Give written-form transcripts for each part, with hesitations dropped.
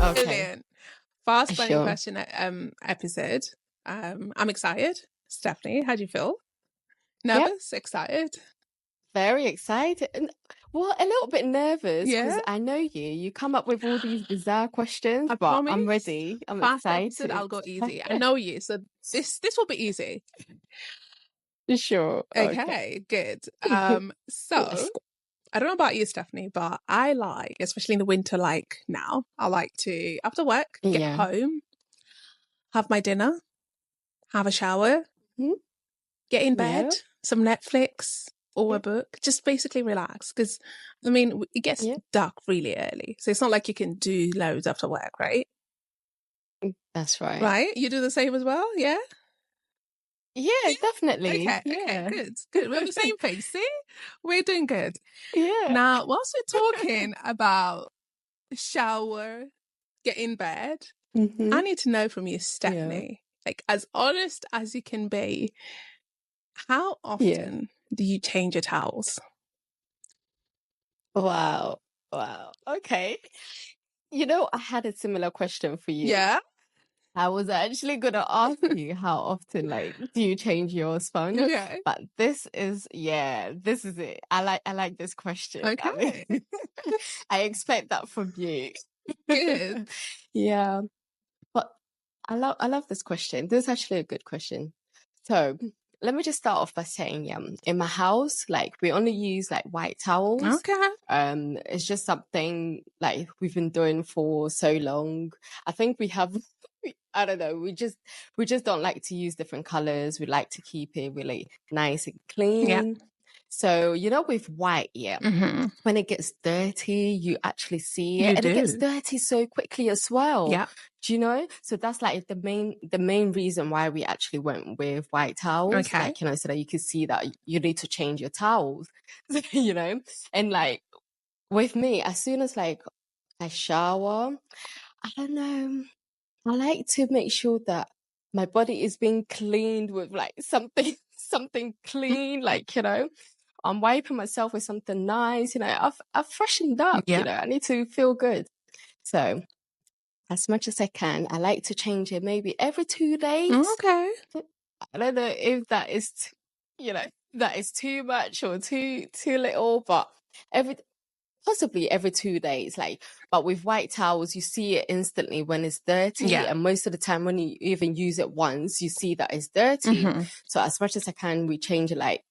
Okay, Brilliant. Fast burning sure. question episode. I'm excited. Stephanie, how do you feel? Yep, Nervous? Excited? very excited. Well, a little bit nervous Yeah, because I know you. You come up with all these bizarre questions, I but I'm promise. ready. I'm Fast episode, excited. I'll go easy. I know you, so this will be easy. Sure. Okay. Okay, good. Let's So I don't know about you, Stephanie, but I like, especially in the winter, like now, I like to after work get Yeah. home, have my dinner, have a shower, Mhm. get in Yeah. bed, some Netflix or a Yeah. book, just basically relax. Because, I mean, it gets Yeah. dark really early. So it's not like you can do loads after work, right? That's right. Right? You do the same as well? Yeah? Yeah, definitely. Okay, Yeah. good, good. We're on the same page. See? We're doing good. Yeah. Now, whilst we're talking about shower, get in bed, I Mm-hmm. need to know from you, Yeah. Stephanie, like as honest as you can be, how Yeah. often do you change your towels? Wow. Wow. Okay. I had a similar question for you. Yeah? I was actually gonna ask you how often, like, do you change your sponge? Okay. But this is it. I like this question. I Okay. mean, I expect that from you. Good. Yeah, but I love this question. This is actually a good question. So let me just start off by saying, in my house, like we only use like white towels. Okay. It's just something like we've been doing for so long. I think we have, I don't know, we just don't like to use different colors. We like to keep it really nice and Yeah. clean. So, with white, Mm-hmm. when it gets dirty, you actually see it, You and it gets do. dirty so quickly as well. Yeah. Do you know? So that's like the main reason why we actually went with white towels, Okay. like, so that you can see that you need to change your towels, and like with me, as soon as like I shower, I don't know, I like to make sure that my body is being cleaned with like something, something clean, like, I'm wiping myself with something nice, I've freshened up, Yeah. I need to feel good. So as much as I can, I like to change it maybe every 2 days. Okay. I don't know if that is, that is too much or too little, but possibly every 2 days. But with white towels, you see it instantly when it's dirty, Yeah. and most of the time when you even use it once, you see that it's dirty. Mm-hmm. So as much as I can, we change it like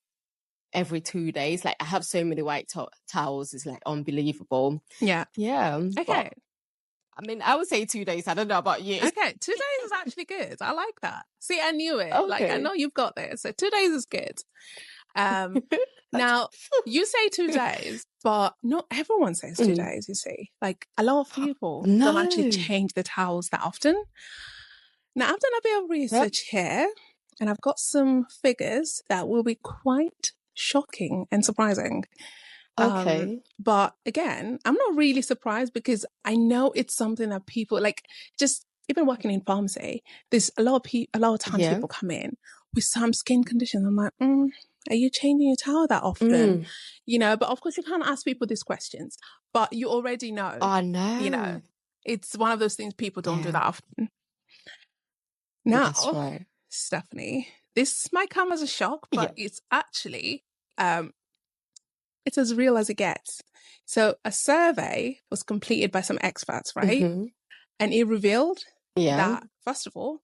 every 2 days. Like I have so many white towels, it's like unbelievable. Yeah. Yeah. Okay. But I mean, I would say 2 days. I don't know about you. Okay. 2 days is actually good. I like that. See, I knew it. Like, I Okay. know you've got this. So 2 days is good. Now, you say 2 days, but not everyone says 2 days, you see. Like, a lot of people don't actually No. change the towels that often. Now, I've done a bit of research here, and I've got some figures that will be quite shocking and surprising. Okay. But again, I'm not really surprised because I know it's something that people like. Just even working in pharmacy, there's a lot of times Yeah. people come in with some skin condition. I'm like, are you changing your towel that often? But of course you can't ask people these questions, but you already know. I know. It's one of those things people don't do Yeah. that often. Now, That's right. Stephanie, this might come as a shock, but Yeah. it's actually it's as real as it gets. So a survey was completed by some experts, right? Mm-hmm. And it revealed Yeah. that, first of all,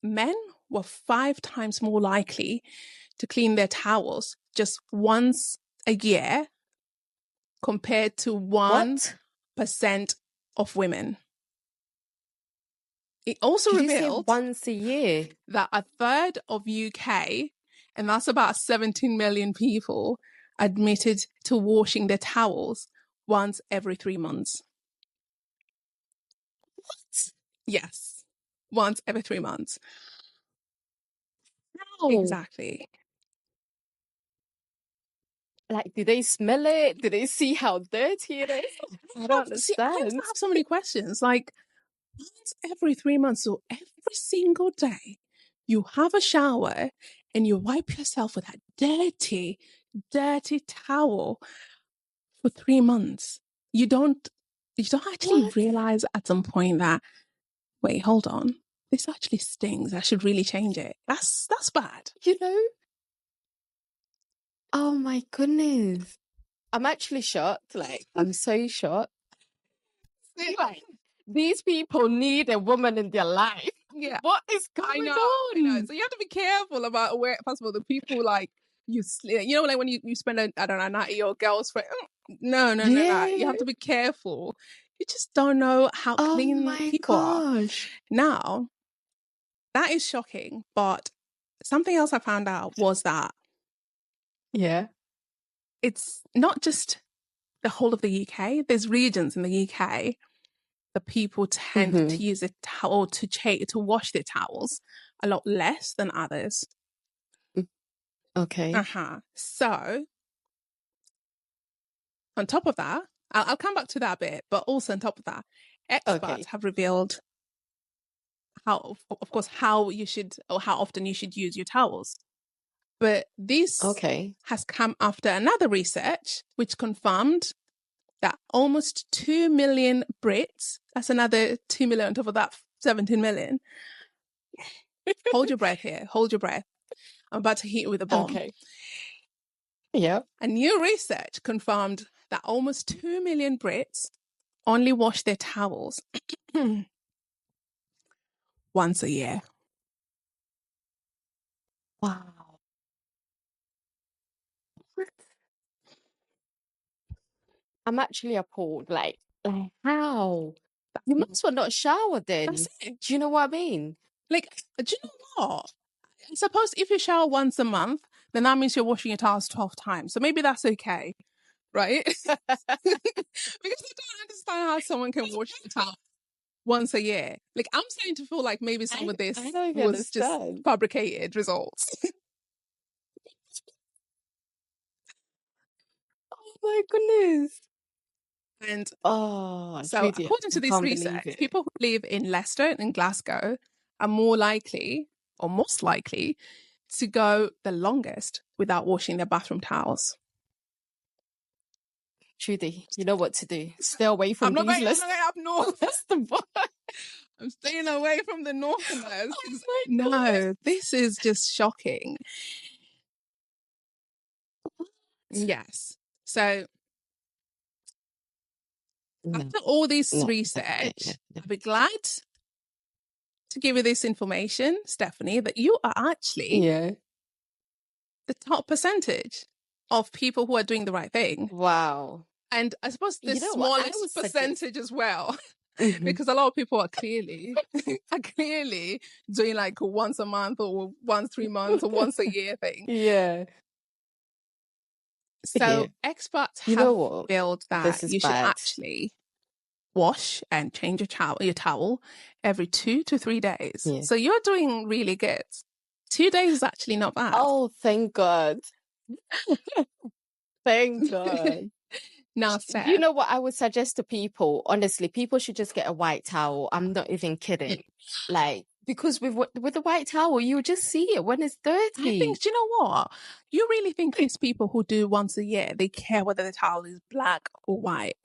men were 5 times more likely to clean their towels just once a year compared to 1% What? of women. It also Did you say revealed once a year? that a third of UK, and that's about 17 million people, admitted to washing their towels once every 3 months. What? Yes, once every 3 months. How? Exactly. Like, do they smell it? Do they see how dirty it is? I don't See, I used to understand. have so many questions. Like, once every 3 months, so every single day, you have a shower and you wipe yourself with that dirty, dirty towel for 3 months. You don't you don't actually realize at some point that, wait, hold on, this actually stings. I should really change it. That's bad. You know? Oh my goodness. I'm actually shocked. Like, I'm so shocked. Like, these people need a woman in their life. Yeah. What is going on? I know. So you have to be careful about where, first of all, the people like you know, like when you spend I don't know, night at your girl's friend. No. You have to be careful. You just don't know how clean my people are. gosh. Now, that is shocking. But something else I found out was that it's not just the whole of the UK. There's regions in the UK that people tend to use a towel to wash their towels a lot less than others. Okay. So, on top of that, I'll come back to that bit, but also on top of that, experts have revealed how you should, or how often you should use your towels. But this has come after another research which confirmed that almost 2 million Brits, that's another 2 million on top of that 17 million. Hold your breath here. Hold your breath. I'm about to hit you with a bomb. Okay. Yeah. A new research confirmed that almost 2 million Brits only wash their towels once a year. Wow. I'm actually appalled. Like how? You might as well not shower then. That's it. Do you know what I mean? Like, do you know what? I suppose if you shower once a month, then that means you're washing your towels 12 times. So maybe that's okay, right? Because I don't understand how someone can wash the towel once a year. Like, I'm starting to feel like maybe some of this was just fabricated results. Oh my goodness. And so according to this research, people who live in Leicester and Glasgow are more likely, or most likely, to go the longest without washing their bathroom towels. Trudy, you know what to do. Stay away from these lists. I'm not going up north. That's the one. I'm staying away from the northerners. Oh no, this is just shocking. Yes. So after all this research, I'll be glad to give you this information, Stephanie, that you are actually the top percentage of people who are doing the right thing. Wow. And I suppose the smallest percentage as well. Because a lot of people are clearly doing like once a month or once 3 months or once a year thing. Yeah. So experts have revealed that you should actually wash and change your towel every 2 to 3 days. Yeah. So you're doing really good. 2 days is actually not bad. Oh, thank God. Thank God. Now, Steph, you know what I would suggest to people? Honestly, people should just get a white towel. I'm not even kidding. Like, because with the white towel, you just see it when it's dirty. I think, do you know what? You really think these people who do once a year, they care whether the towel is black or white?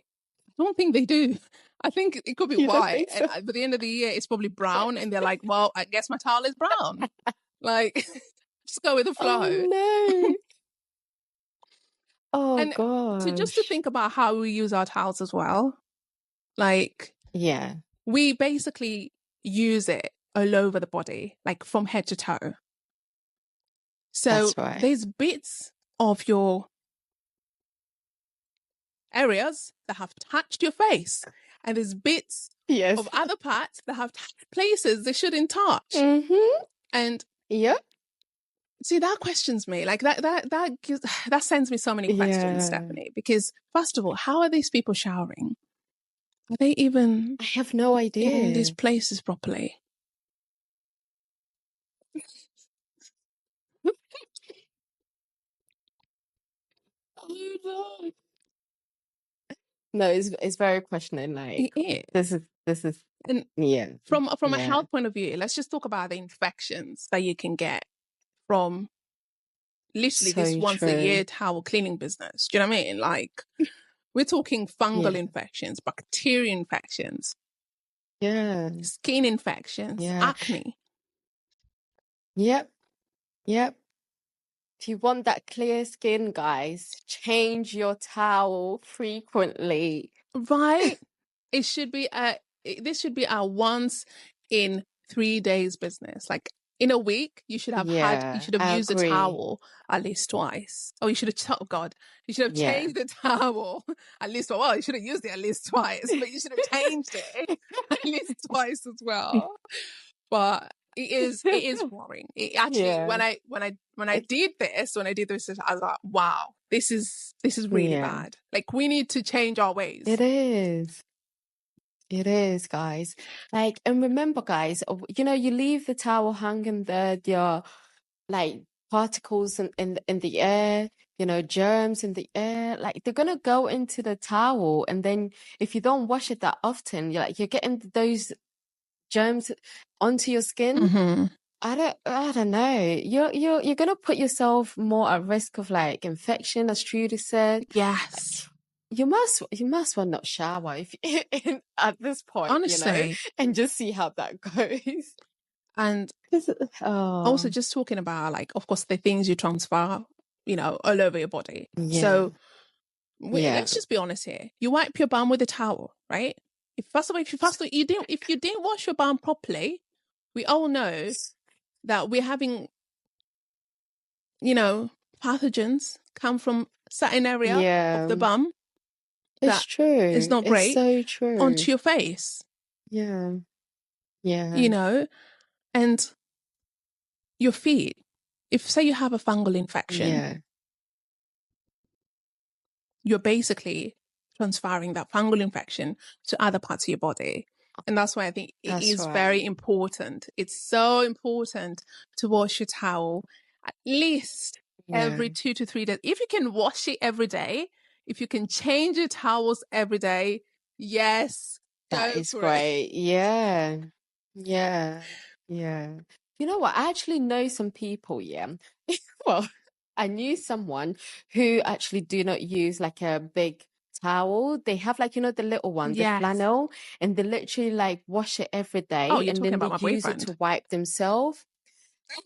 I don't think they do. I think it could be white. So? And by the end of the year, it's probably brown. And they're like, well, I guess my towel is brown. Like, just go with the flow. Oh, no. Oh, and gosh. So just to think about how we use our towels as well. Like, we basically use it all over the body, like from head to toe. So there's bits of your areas that have touched your face, and there's bits of other parts that have touched places they shouldn't touch. And see, that questions me. Like that sends me so many questions, Stephanie. Because first of all, how are these people showering? Are they even? I have no idea. In these places properly. Oh, no. No, it's very questioning. Like, this is and from a health point of view, let's just talk about the infections that you can get from literally this once a year towel cleaning business. Do you know what I mean? Like, We're talking fungal infections, bacterial infections, skin infections, acne. Yep. If you want that clear skin, guys, change your towel frequently. Right? This should be a once in 3 days business. Like in a week, you should have used the towel at least twice. Oh, you should have, oh God, you should have changed the towel at least, well, you should have used it at least twice, but you should have changed it at least twice as well. But it is worrying. It actually, when I did this, I was like, wow, this is really bad. Like, we need to change our ways. It is, guys. Like, and remember, guys, you know, you leave the towel hanging there, your like particles in the air, you know, germs in the air, like they're gonna go into the towel, and then if you don't wash it that often, you're getting those germs onto your skin. Mm-hmm. I don't know. You're gonna put yourself more at risk of like infection, as Trudy said. Yes. You must well not shower if at this point, honestly, you know, and just see how that goes. And also just talking about, like, of course, the things you transfer, you know, all over your body. So let's just be honest here. You wipe your bum with a towel, right? If you didn't wash your bum properly, we all know that we're having, you know, pathogens come from certain area of the bum. It's true. It's not great. It's so true. Onto your face. Yeah. You know, and your feet. If, say, you have a fungal infection, you're basically transferring that fungal infection to other parts of your body. And that's why I think it is very important. It's so important to wash your towel at least every 2 to 3 days. If you can wash it every day, if you can change your towels every day, yes, that is great. Yeah. You know what? I actually know some people, well, I knew someone who actually do not use like a big towel. They have, like, you know, the little one, the flannel, and they literally like wash it every day. Oh, you're and talking then about they my use boyfriend. it to wipe themselves.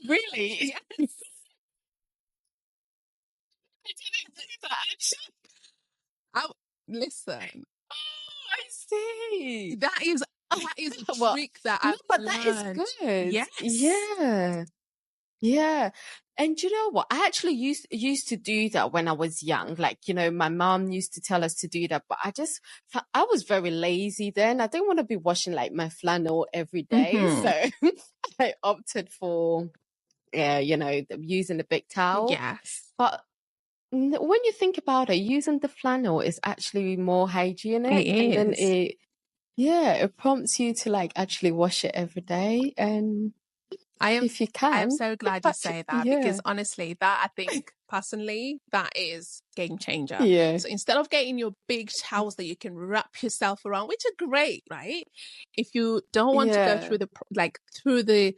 Really? Yes. I didn't do that actually. Listen. Oh, I see. That is a trick that I've learned. That is good. Yes. Yeah. And you know what? I actually used to do that when I was young. Like, you know, my mom used to tell us to do that, but I was very lazy then. I didn't want to be washing like my flannel every day. Mm-hmm. So I opted for, you know, using the big towel. Yes. But when you think about it, using the flannel is actually more hygienic. It is. And then it prompts you to like actually wash it every day. And if you can. I am so glad you say that, because honestly, that, I think personally, that is game changer. Yeah. So instead of getting your big towels that you can wrap yourself around, which are great, right? If you don't want to go through the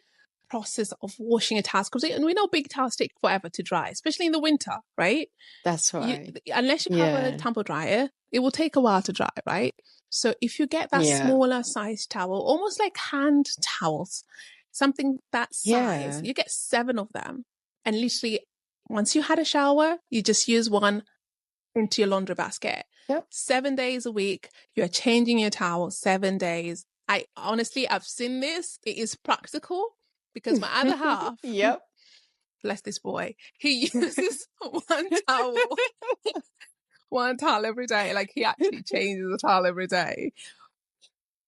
process of washing a towel, because we know big towels take forever to dry, especially in the winter, right? That's right. Unless you have a tumble dryer, it will take a while to dry, right? So if you get that smaller size towel, almost like hand towels, something that size, you get 7 of them, and literally once you had a shower, you just use one into your laundry basket. 7 days a week, you're changing your towel 7 days. I've seen this. It is practical, because my other half, bless this boy, he uses one towel every day. Like, he actually changes the towel every day.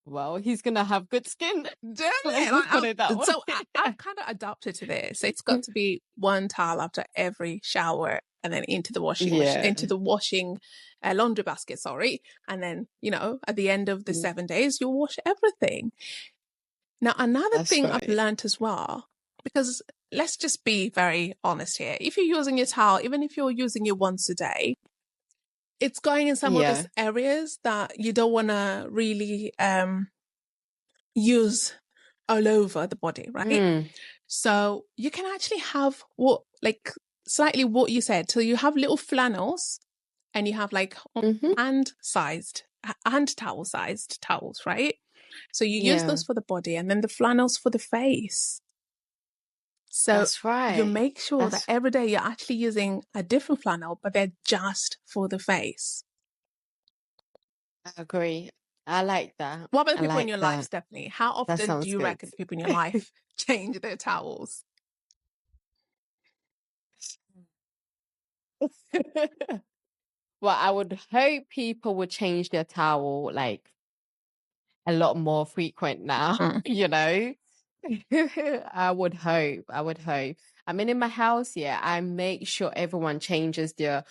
Well, he's gonna have good skin. So I've kind of adapted to this. It's got to be one towel after every shower, and then into the washing laundry basket. Sorry, and then, you know, at the end of the 7 days, you'll wash everything. Now, another thing I've learned as well, because let's just be very honest here. If you're using your towel, even if you're using it once a day, it's going in some of those areas that you don't want to really use all over the body, right? So you can actually have slightly what you said. So you have little flannels, and you have like hand-sized, hand towel-sized towels, right? So you use those for the body and then the flannels for the face. So that's right. you make sure that every day you're actually using a different flannel, but they're just for the face. I agree. I like that. What about the I people in like your that. life, Stephanie? How often do you good. reckon people in your life change their towels? Well, I would hope people would change their towel like a lot more frequent now, you know? I would hope. I would hope. I mean, in my house, yeah, I make sure everyone changes their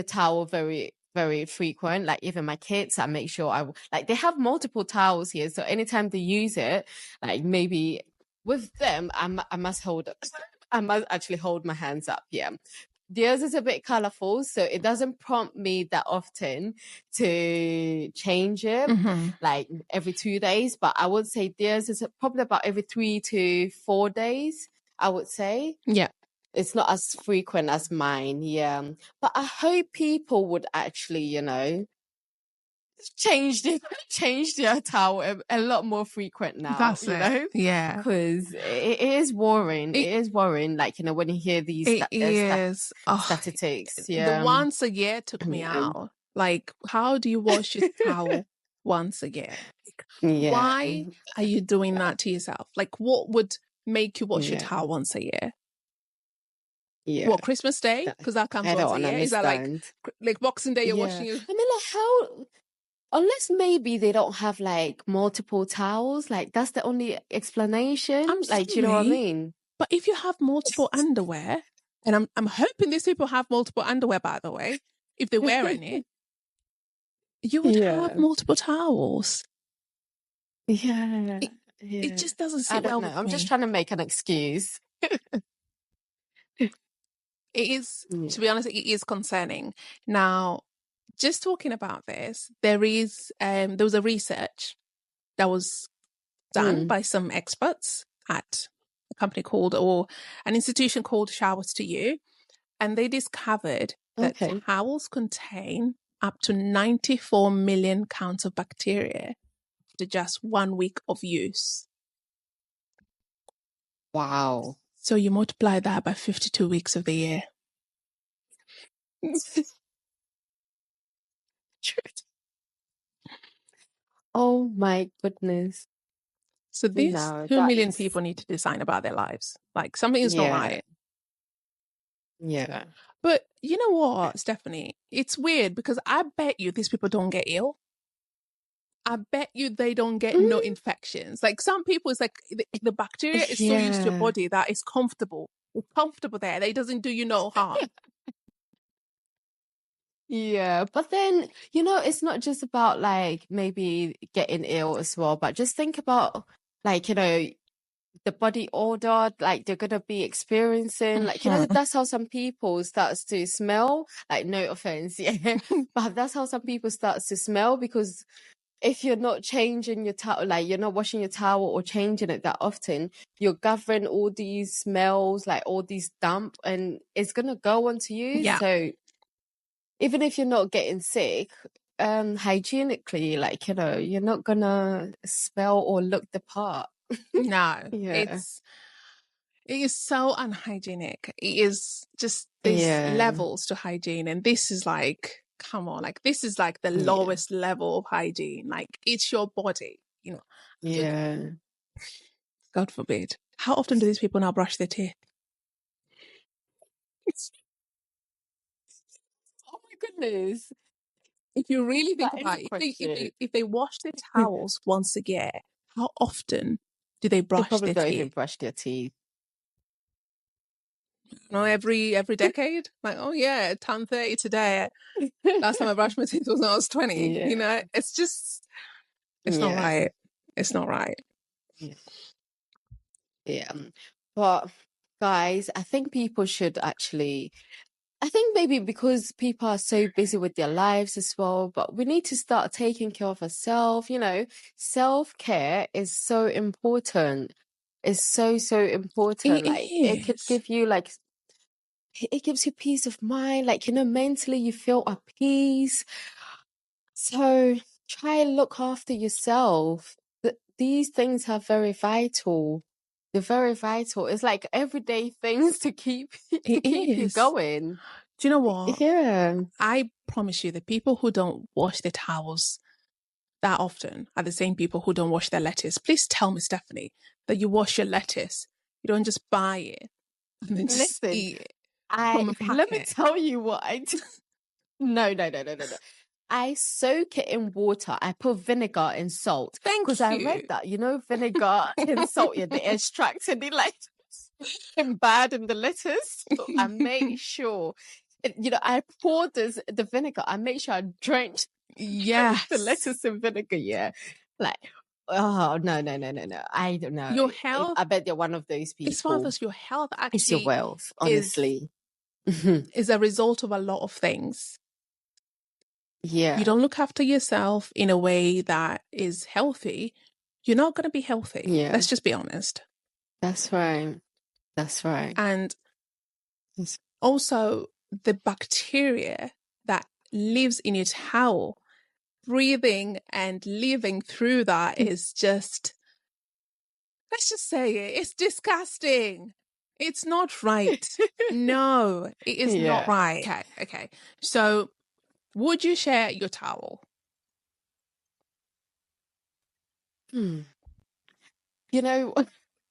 towel very, very frequent. Like even my kids, I make sure they have multiple towels here. So anytime they use it, like maybe with them, I must I must actually hold my hands up. Yeah. Theirs is a bit colorful, so it doesn't prompt me that often to change it, like every 2 days. But I would say theirs is probably about every 3 to 4 days, I would say. Yeah. It's not as frequent as mine, yeah. But I hope people would actually, change their towel a lot more frequent now. That's it. Yeah. Because it is worrying. It is worrying, like, when you hear these statistics. Yeah. The once a year took me out. Like, how do you wash your towel once a year? Why are you doing that to yourself? Like, what would make you wash your towel once a year? Yeah. What, Christmas Day? Because that comes once a year. Is that like Boxing Day? You're washing your... I mean, like how? Unless maybe they don't have like multiple towels, like that's the only explanation. I'm sorry, do you know what I mean? But if you have multiple underwear, and I'm hoping these people have multiple underwear, by the way, if they wear any, you would have multiple towels. Yeah. It just doesn't sit well with me. I'm just trying to make an excuse. It is, to be honest, it is concerning. Now, just talking about this, there was a research that was done by some experts at a company or an institution called Showers to You, and they discovered that towels contain up to 94 million counts of bacteria after just 1 week of use. Wow. So you multiply that by 52 weeks of the year. Oh my goodness. So these 2 million people need to decide about their lives. Like something is not right. Yeah. But you know what, Stephanie? It's weird because I bet you these people don't get ill. I bet you they don't get no infections. Like some people, it's like the bacteria is so used to your body that it's comfortable. It's comfortable there. It doesn't do you no harm. Yeah, but then, it's not just about like maybe getting ill as well, but just think about like, the body odor, like they're gonna be experiencing, like, that's how some people starts to smell. Like, no offense, yeah, but that's how some people starts to smell, because if you're not changing your towel, like you're not washing your towel or changing it that often, you're gathering all these smells, like all these damp, and it's gonna go onto you. Yeah. So even if you're not getting sick, hygienically, like, you're not gonna smell or look the part. No, it is so unhygienic. It is just, there's levels to hygiene, and this is like, come on, like this is like the lowest level of hygiene. Like it's your body, Yeah. God forbid. How often do these people now brush their teeth? Oh my goodness. If you really think about it, if they wash their towels once a year, how often do they brush their teeth? They probably don't even brush their teeth. No, every decade. Like, oh yeah, turned 30 today. Last time I brushed my teeth was when I was 20. It's just, it's not right. It's not right. Yeah. But guys, I think people should actually, I think maybe because people are so busy with their lives as well, but we need to start taking care of ourselves. Self-care is so important. It's so, so important. It could give you like it gives you peace of mind. Like, mentally you feel at peace. So try and look after yourself. These things are very vital. They're very vital. It's like everyday things to keep you going. Do you know what? Yeah. I promise you, the people who don't wash their towels that often are the same people who don't wash their lettuce. Please tell me, Stephanie, that you wash your lettuce. You don't just buy it and then just eat it from a packet. Let me tell you what I do. No. I soak it in water. I put vinegar and salt. Thank you. Because I read that, vinegar and salt, they extract any like bad in the lettuce. So I make sure, I pour the vinegar. I make sure I drench the lettuce in vinegar. Yeah, like. Oh, no. I don't know. Your health. I bet you're one of those people. It's one of those, your health actually. It's your wealth, honestly. Is a result of a lot of things. Yeah. You don't look after yourself in a way that is healthy, you're not going to be healthy. Yeah. Let's just be honest. That's right. And also the bacteria that lives in your towel, breathing and living through that is just, let's just say it, it's disgusting. It's not right. No, it is not right. Okay. So would you share your towel?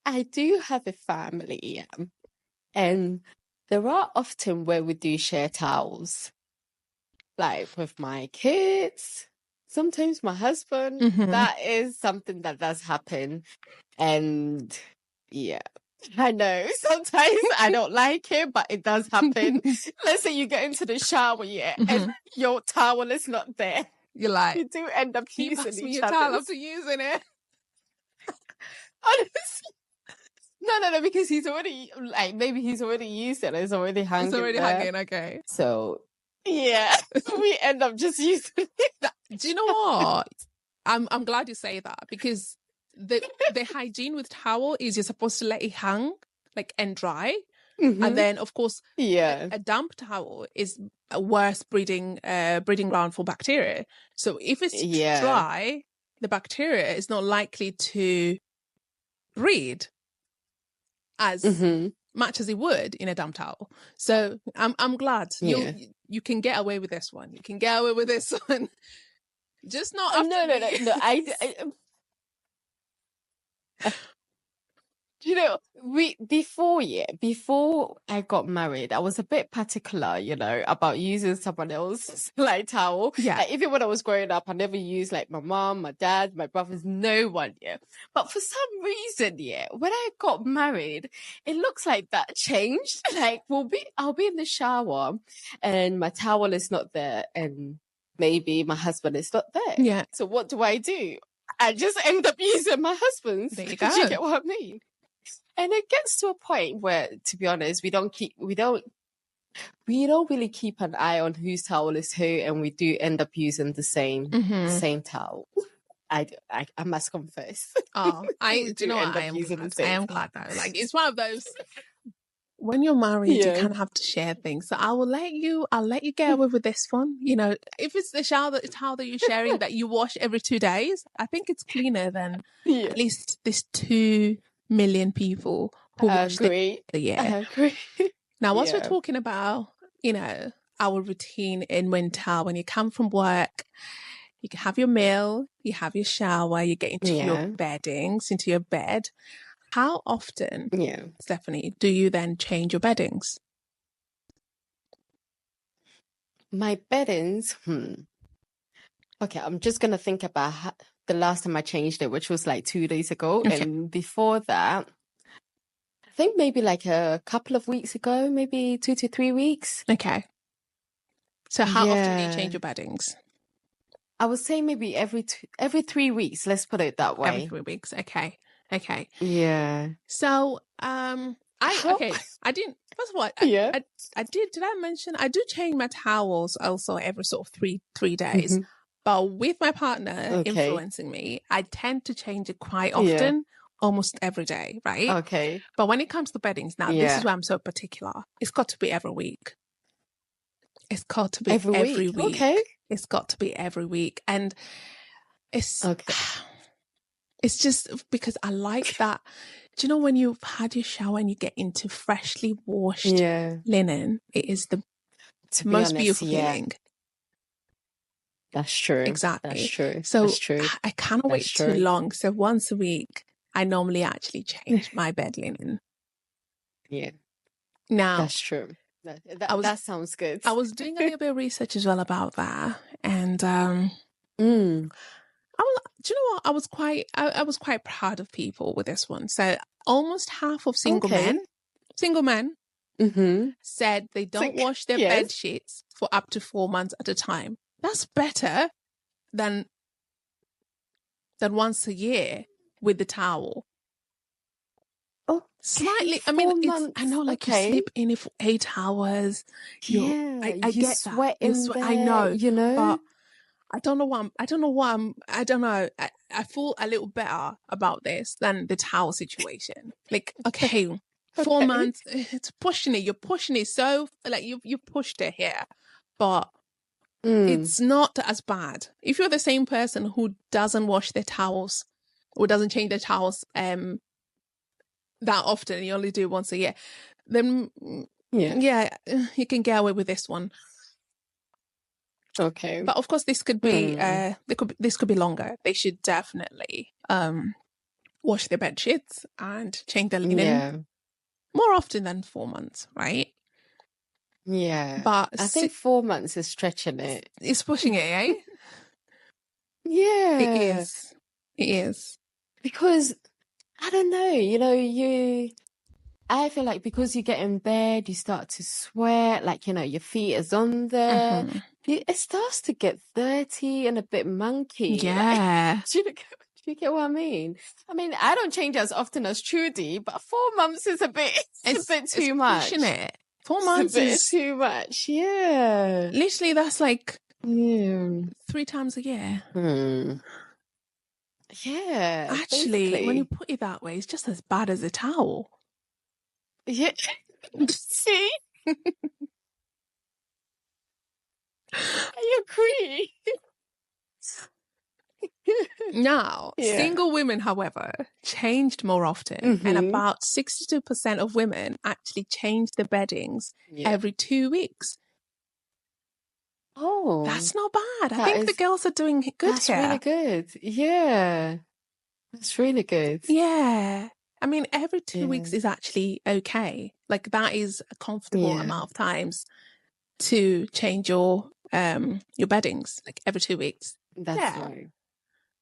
I do have a family, and there are often where we do share towels, like with my kids, sometimes my husband. That is something that does happen. And yeah, I know sometimes I don't like it, but it does happen. Let's say you get into the shower, and your towel is not there. You're like, you do end up using each your towel after using it. Honestly. No, because he's already, maybe he's already used it. It's already hanging. It's already hanging, okay. So, yeah, we end up just using it. Do you know what? I'm glad you say that, because the hygiene with towel is you're supposed to let it hang, and dry. And then, of course, a damp towel is a worse breeding ground for bacteria. So if it's dry, the bacteria is not likely to breed as much as it would in a damp towel. So I'm glad you can get away with this one. You can get away with this one. Just not after no. Before I got married, I was a bit particular, about using someone else's towel. Yeah. Even when I was growing up, I never used my mom, my dad, my brothers, no one. Yeah. But for some reason, when I got married, it looks like that changed. I'll be in the shower and my towel is not there, and maybe my husband is not there. Yeah. So what do? I just end up using my husband's. There you go. Do you get what I mean? And it gets to a point where, to be honest, we don't really keep an eye on whose towel is who, and we do end up using the same towel. I must confess. Oh, I am glad though. It's one of those. When you're married, you kind of have to share things. So I'll let you get away with this one. If it's the towel that you're sharing that you wash every 2 days, I think it's cleaner than at least this 2 million people who wash the year. I agree. Now, whilst we're talking about, our routine in winter, when you come from work, you can have your meal, you have your shower, you get into your beddings, into your bed. How often, Stephanie, do you then change your beddings? My beddings? Okay, I'm just going to think about the last time I changed it, which was 2 days ago. Okay. And before that, I think maybe a couple of weeks ago, maybe 2 to 3 weeks. Okay. So how often do you change your beddings? I would say maybe every 3 weeks. Let's put it that way. Every 3 weeks. Okay. Yeah. So, I didn't, first of all, did I mention, I do change my towels also every sort of three days, but with my partner influencing me, I tend to change it quite often almost every day, right? Okay. But when it comes to beddings, now this is why I'm so particular. It's got to be every week. It's got to be every week. Okay. It's got to be every week. And it's it's just because I like that. Do you know when you've had your shower and you get into freshly washed linen? It is the most beautiful feeling. That's true. Exactly. That's true. So that's true. I can't wait too long. So once a week, I normally actually change my bed linen. Yeah. Now, that's true. That sounds good. I was doing a little bit of research as well about that. And do you know what? I was quite proud of people with this one. So almost half of single men said they don't wash their bed sheets for up to 4 months at a time. That's better than once a year with the towel. Slightly. I mean, I know, like you sleep in it for 8 hours. I get sweat that. In there, I know, you know, but I don't know. I feel a little better about this than the towel situation. Like, okay, 4 months, it's pushing it. You're pushing it so, like, you pushed it here, but it's not as bad. If you're the same person who doesn't wash their towels or doesn't change their towels that often, you only do it once a year, then you can get away with this one. Okay. But of course, this could be this could be longer. They should definitely wash their bed sheets and change their linen more often than 4 months, right? Yeah. But I think 4 months is stretching it. It's pushing it, eh? Yeah. It is. Because I don't know, I feel like because you get in bed, you start to sweat, like, your feet is on there. It starts to get dirty and a bit monkey. Yeah. Like, do you get what I mean? I mean, I don't change as often as Trudy, but 4 months is a bit too much. Pushing it. 4 months is too much. Yeah. Literally, that's like 3 times a year. Yeah. Actually, basically. when you put it that way, it's just as bad as a towel. Yeah. See? I agree. Now, single women, however, changed more often. And about 62% of women actually change their beddings every 2 weeks. Oh. That's not bad. I think the girls are doing good that's here. That's really good. Yeah. That's really good. Yeah. I mean, every 2 weeks is actually okay. Like, that is a comfortable amount of times to change your beddings, like every 2 weeks. That's right.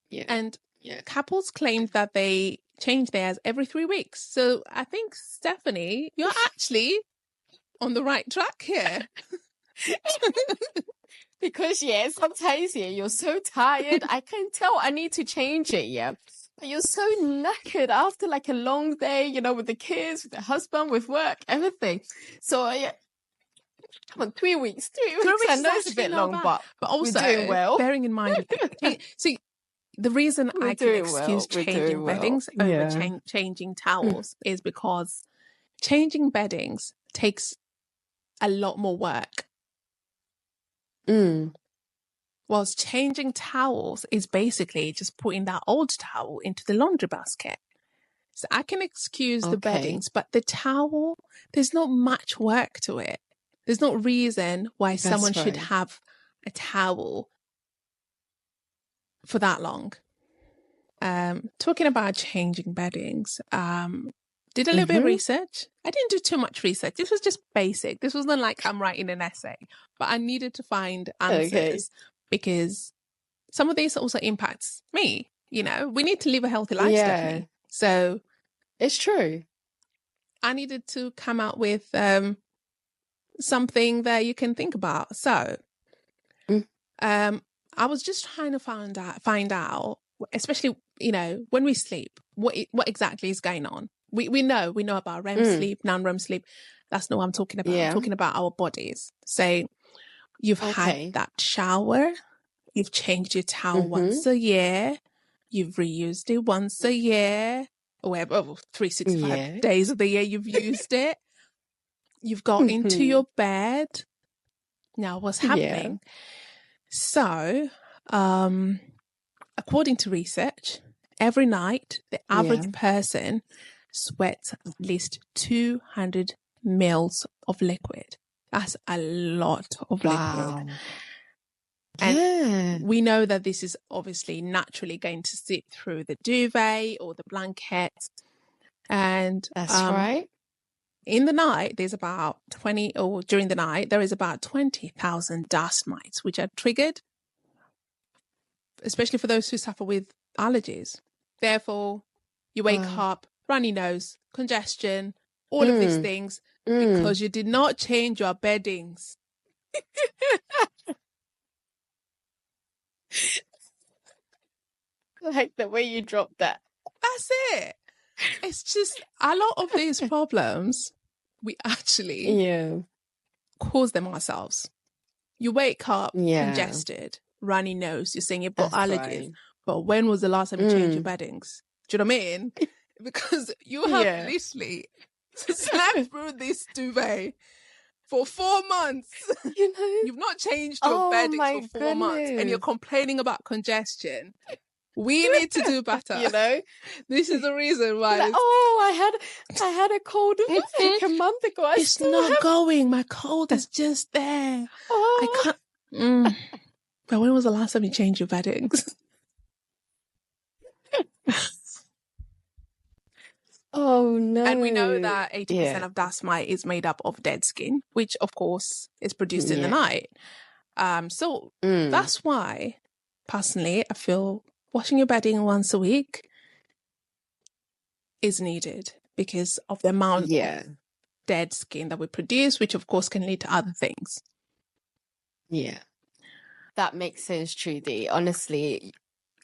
Yeah. And couples claimed that they change theirs every 3 weeks. So I think, Stephanie, you're actually on the right track here. Because sometimes you're so tired. I can tell I need to change it. But you're so knackered after like a long day, with the kids, with the husband, with work, everything. So come on, 3 weeks. 3 weeks. I know it's a bit long, but also we're doing well. Bearing in mind, see, the reason I can excuse changing beddings over changing towels is because changing beddings takes a lot more work. Whilst changing towels is basically just putting that old towel into the laundry basket. So I can excuse the beddings, but the towel, there's not much work to it. There's no reason why someone should have a towel for that long. Talking about changing beddings, did a little bit of research. I didn't do too much research. This was just basic. This wasn't like I'm writing an essay, but I needed to find answers because some of this also impacts me. We need to live a healthy life, Stephanie. So it's true. I needed to come out with something that you can think about. So I was just trying to find out, especially, when we sleep, what exactly is going on. We know about REM sleep, non-REM sleep. That's not what I'm talking about. I'm talking about our bodies. So you've had that shower, you've changed your towel once a year, you've reused it once a year, wherever 365 days of the year you've used it. You've got into your bed. Now, what's happening? So, according to research, every night the average person sweats at least 200 mils of liquid. That's a lot of liquid. And we know that this is obviously naturally going to seep through the duvet or the blanket. And that's right. In the night, there's about during the night, there is about 20,000 dust mites, which are triggered, especially for those who suffer with allergies. Therefore, you wake up, runny nose, congestion, all of these things because you did not change your beddings. Like the way you dropped that. That's it. It's just a lot of these problems, we actually cause them ourselves. You wake up congested, runny nose, you're saying you've got allergies. Right. But when was the last time you changed your beddings? Do you know what I mean? Because you have literally slept through this duvet for 4 months. You know? You've not changed your beddings for 4 months and you're complaining about congestion. We need to do better. You know? This is the reason why. Like, I had a cold like a month ago. It's not going. My cold is just there. I can't. But when was the last time you changed your beddings? Oh, no. And we know that 80% of dust mite is made up of dead skin, which, of course, is produced in the night. So that's why, personally, I feel washing your bedding once a week is needed because of the amount of dead skin that we produce, which, of course, can lead to other things. Yeah. That makes sense, Trudy. Honestly,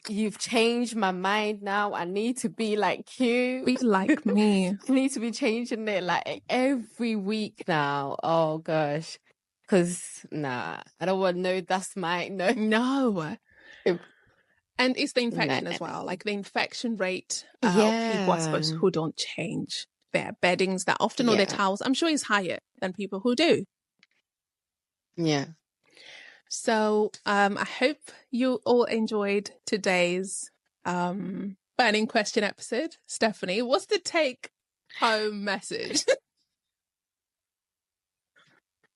you've changed my mind now. I need to be like you. Be like me. I need to be changing it like every week now. Oh, gosh. Because, I don't want no dust mite. No. And it's the infection as well. Like the infection rate of people, I suppose, who don't change their beddings that often or their towels, I'm sure is higher than people who do. Yeah. So I hope you all enjoyed today's burning question episode. Stephanie, what's the take home message?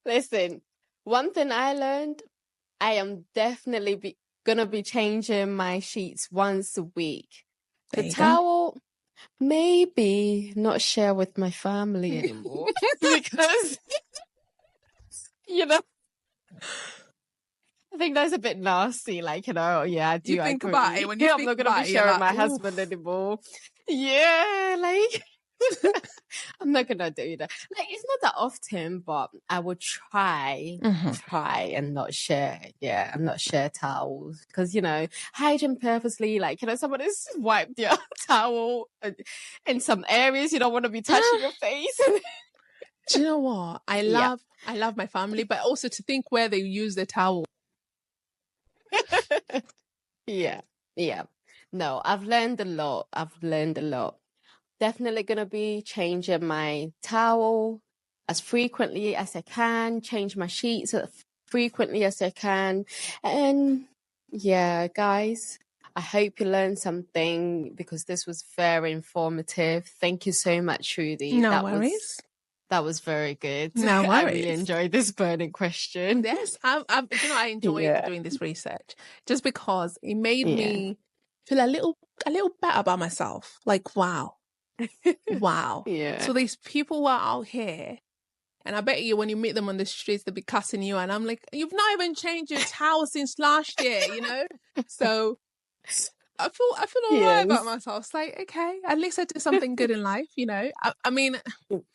Listen, one thing I learned, I am definitely gonna be changing my sheets once a week. The towel, maybe not share with my family anymore because, I think that's a bit nasty. Like, I do. You think about it when you think I'm not gonna be sharing with my husband anymore. Yeah, like. I'm not gonna do that. Like, it's not that often, but I would try and not share. Yeah, and not share towels because hygiene purposely. Like, someone has wiped your towel in some areas you don't want to be touching your face. Do you know what? I love my family, but also to think where they use the towel. Yeah. No, I've learned a lot. Definitely going to be changing my towel as frequently as I can, change my sheets as frequently as I can. And guys, I hope you learned something because this was very informative. Thank you so much, Trudy. No worries. That was very good. No worries. I really enjoyed this burning question. Yes, I enjoyed doing this research just because it made me feel a little better about myself. Like, wow. Yeah. So these people are out here, and I bet you when you meet them on the streets, they'll be cussing you. And I'm like, you've not even changed your towel since last year, So I feel all right about myself. It's like, okay, at least I did something good in life, I mean,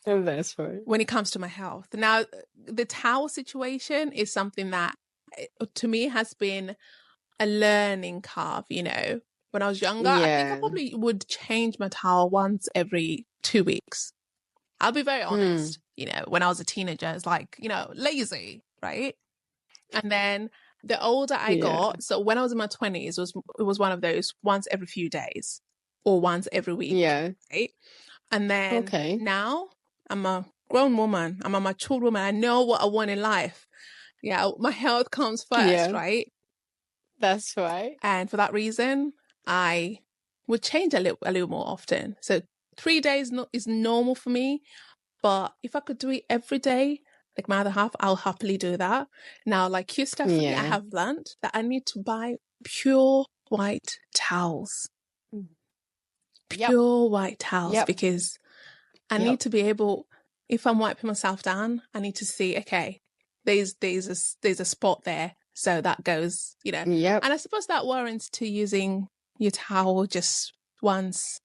that's right. When it comes to my health. Now, the towel situation is something that to me has been a learning curve, When I was younger, I think I probably would change my towel once every 2 weeks. I'll be very honest. When I was a teenager, it's like, lazy, right? And then the older I got, so when I was in my 20s, it was one of those once every few days. or once every week. Yeah. Right? And then now I'm a grown woman. I'm a mature woman. I know what I want in life. Yeah, my health comes first, right? That's right. And for that reason, I would change a little more often. So 3 days is normal for me. But if I could do it every day, like my other half, I'll happily do that. Now, like you, Stephanie, I have learned that I need to buy pure white towels. Pure white towels, because I need to be able, if I'm wiping myself down, I need to see, okay, there's a spot there. So that goes, you know. And I suppose that warrants to using your towel just once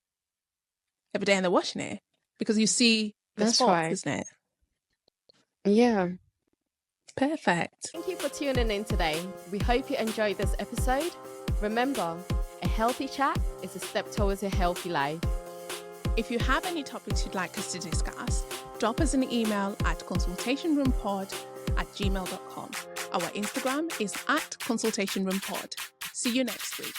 every day and then washing it, because you see the spots, isn't it? Yeah. Perfect. Thank you for tuning in today. We hope you enjoyed this episode. Remember, a healthy chat is a step towards a healthy life. If you have any topics you'd like us to discuss, drop us an email at consultationroompod@gmail.com. Our Instagram is @consultationroompod. See you next week.